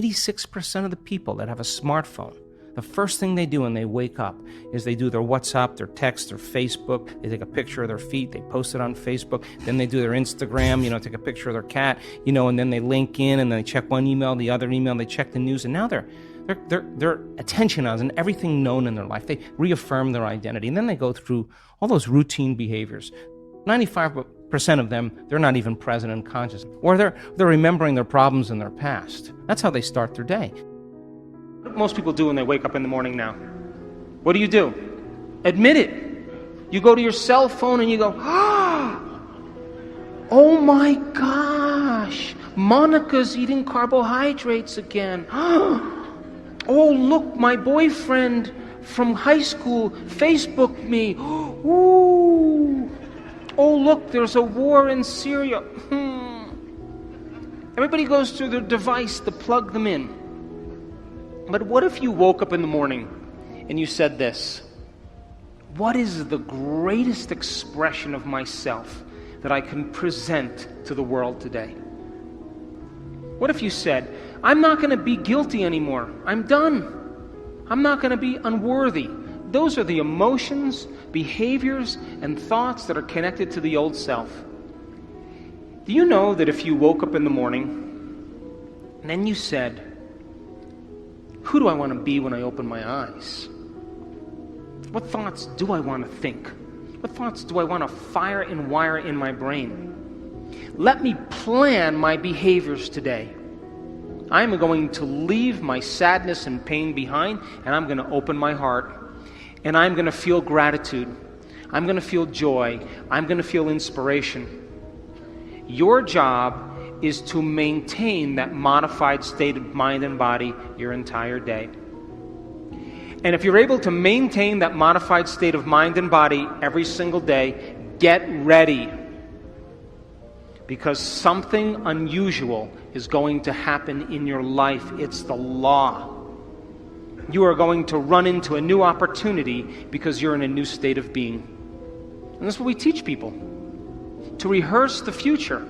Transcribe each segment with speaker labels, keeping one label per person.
Speaker 1: 86% of the people that have a smartphone, the first thing they do when they wake up is they do their WhatsApp, their text, their Facebook. They take a picture of their feet, they post it on Facebook. Then they do their Instagram, take a picture of their cat, and then they link in and they check one email, the other email, they check the news, and now their attention is on everything known in their life. They reaffirm their identity, and then they go through all those routine behaviors. 95% of them, they're not even present and conscious, or they're remembering their problems in their past. That's how they start their day. What do most people do when they wake up in the morning now? What do you do? Admit it. You go to your cell phone and you go, oh my gosh, Monica's eating carbohydrates again. Oh, look, my boyfriend from high school Facebooked me. Ooh. Oh, look, there's a war in Syria. Everybody goes through their device to plug them in. But what if you woke up in the morning and you said this: what is the greatest expression of myself that I can present to the world today? What if you said, I'm not going to be guilty anymore. I'm done. I'm not going to be unworthy. Those are the emotions, behaviors, and thoughts that are connected to the old self. Do you know that if you woke up in the morning and then you said, who do I want to be when I open my eyes? What thoughts do I want to think? What thoughts do I want to fire and wire in my brain? Let me plan my behaviors today. I'm going to leave my sadness and pain behind, and I'm going to open my heart, and I'm going to feel gratitude. I'm going to feel joy. I'm going to feel inspiration. Your job is to maintain that modified state of mind and body your entire day. And if you're able to maintain that modified state of mind and body every single day, get ready. Because something unusual is going to happen in your life. It's the law. You are going to run into a new opportunity because you're in a new state of being. And that's what we teach people. To rehearse the future.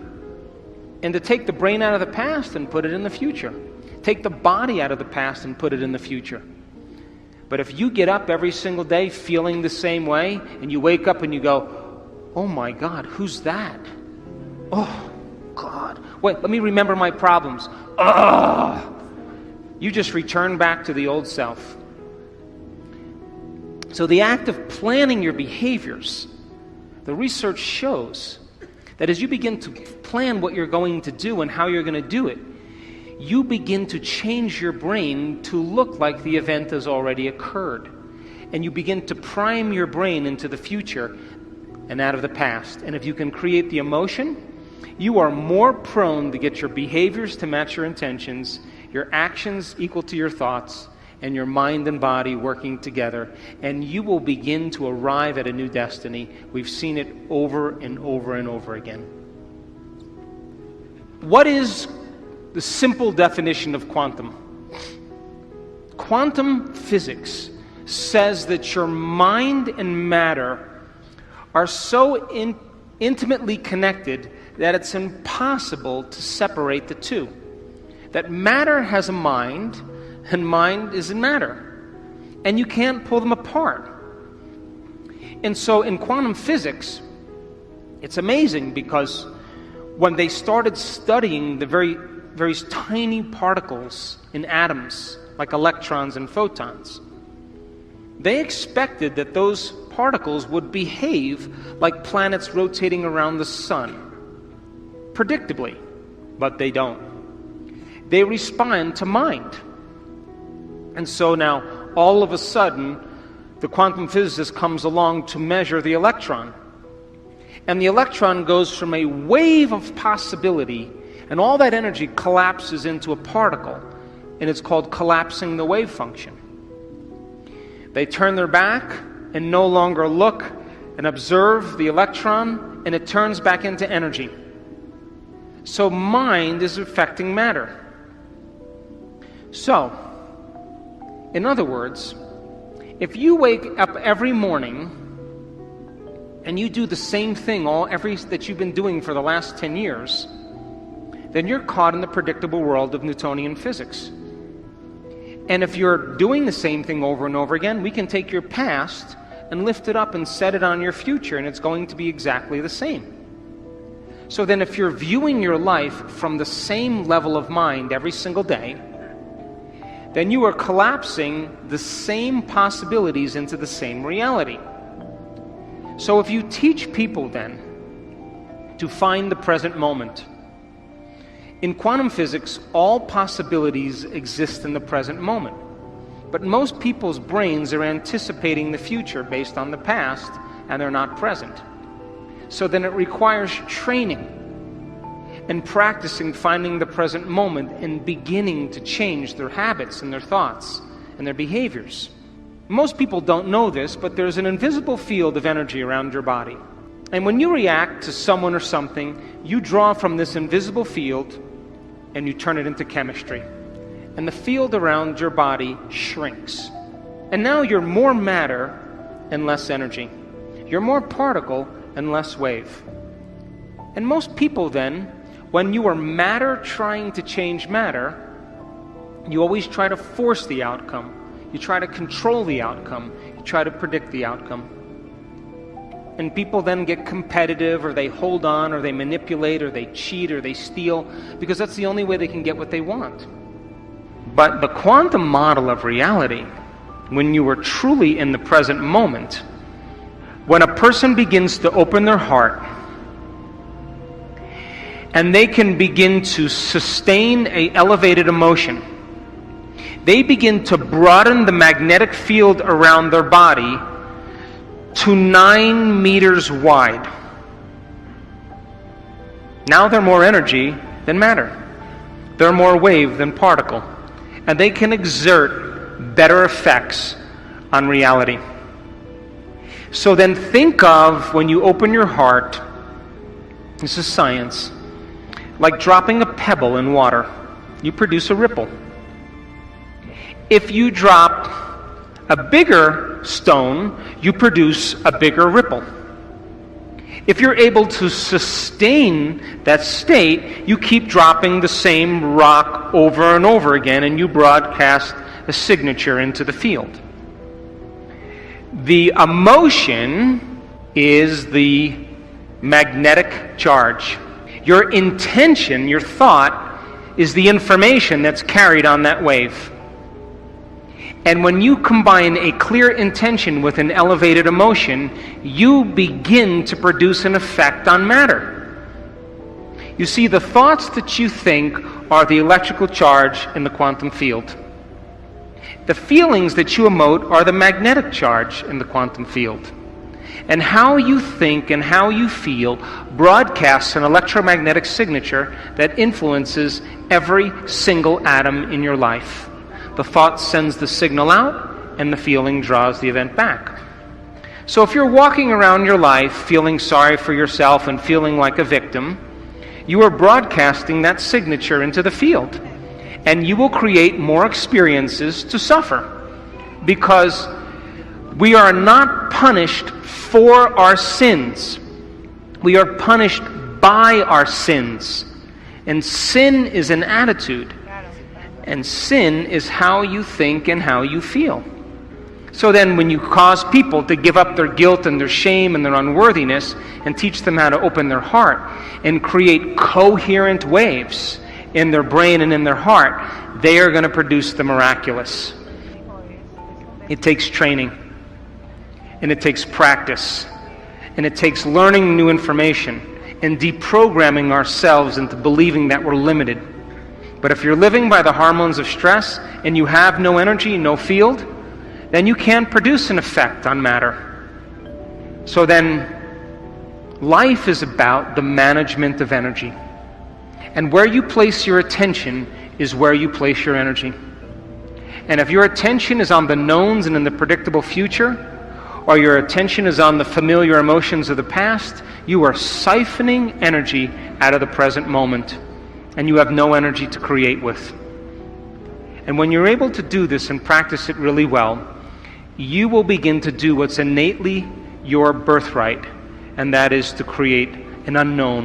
Speaker 1: And to take the brain out of the past and put it in the future. Take the body out of the past and put it in the future. But if you get up every single day feeling the same way, and you wake up and you go, oh my God, who's that? Oh, God. Wait, let me remember my problems. You just return back to the old self. So the act of planning your behaviors, the research shows that as you begin to plan what you're going to do and how you're going to do it, you begin to change your brain to look like the event has already occurred. And you begin to prime your brain into the future and out of the past. And if you can create the emotion, you are more prone to get your behaviors to match your intentions, your actions equal to your thoughts, and your mind and body working together, and you will begin to arrive at a new destiny. We've seen it over and over and over again. What is the simple definition of quantum? Quantum physics says that your mind and matter are so intimately connected that it's impossible to separate the two. That matter has a mind, and mind is in matter. And you can't pull them apart. And so in quantum physics, it's amazing because when they started studying the very tiny particles in atoms, like electrons and photons, they expected that those particles would behave like planets rotating around the sun, predictably, but they don't. They respond to mind. And so now, all of a sudden, the quantum physicist comes along to measure the electron. And the electron goes from a wave of possibility, and all that energy collapses into a particle, and it's called collapsing the wave function. They turn their back and no longer look and observe the electron, and it turns back into energy. So mind is affecting matter. So, in other words, if you wake up every morning and you do the same thing that you've been doing for the last 10 years, then you're caught in the predictable world of Newtonian physics. And if you're doing the same thing over and over again, we can take your past and lift it up and set it on your future, and it's going to be exactly the same. So then if you're viewing your life from the same level of mind every single day, then you are collapsing the same possibilities into the same reality. So if you teach people then to find the present moment, in quantum physics, all possibilities exist in the present moment. But most people's brains are anticipating the future based on the past, and they're not present. So then it requires training and practicing finding the present moment and beginning to change their habits and their thoughts and their behaviors. Most people don't know this, but there's an invisible field of energy around your body. And when you react to someone or something, you draw from this invisible field and you turn it into chemistry. And the field around your body shrinks. And now you're more matter and less energy. You're more particle and less wave. And most people then, when you are matter trying to change matter, you always try to force the outcome. You try to control the outcome. You try to predict the outcome. And people then get competitive, or they hold on, or they manipulate, or they cheat, or they steal, because that's the only way they can get what they want. But the quantum model of reality, when you are truly in the present moment, when a person begins to open their heart, and they can begin to sustain an elevated emotion, they begin to broaden the magnetic field around their body to 9 meters wide. Now they're more energy than matter. They're more wave than particle. And they can exert better effects on reality. So then think of, when you open your heart, this is science, like dropping a pebble in water. You produce a ripple. If you drop a bigger stone, you produce a bigger ripple. If you're able to sustain that state, you keep dropping the same rock over and over again, and you broadcast a signature into the field. The emotion is the magnetic charge. Your intention, your thought, is the information that's carried on that wave. And when you combine a clear intention with an elevated emotion, you begin to produce an effect on matter. You see, the thoughts that you think are the electrical charge in the quantum field. The feelings that you emote are the magnetic charge in the quantum field. And how you think and how you feel broadcasts an electromagnetic signature that influences every single atom in your life. The thought sends the signal out, and the feeling draws the event back. So if you're walking around your life feeling sorry for yourself and feeling like a victim, you are broadcasting that signature into the field. And you will create more experiences to suffer. Because we are not punished for our sins. We are punished by our sins. And sin is an attitude. And sin is how you think and how you feel. So then when you cause people to give up their guilt and their shame and their unworthiness and teach them how to open their heart and create coherent waves in their brain and in their heart, they are going to produce the miraculous. It takes training. And it takes practice. And it takes learning new information and deprogramming ourselves into believing that we're limited. But if you're living by the hormones of stress and you have no energy, no field, then you can't produce an effect on matter. So then, life is about the management of energy. And where you place your attention is where you place your energy. And if your attention is on the knowns and in the predictable future, or your attention is on the familiar emotions of the past, you are siphoning energy out of the present moment. And you have no energy to create with. And when you're able to do this and practice it really well, you will begin to do what's innately your birthright, and that is to create an unknown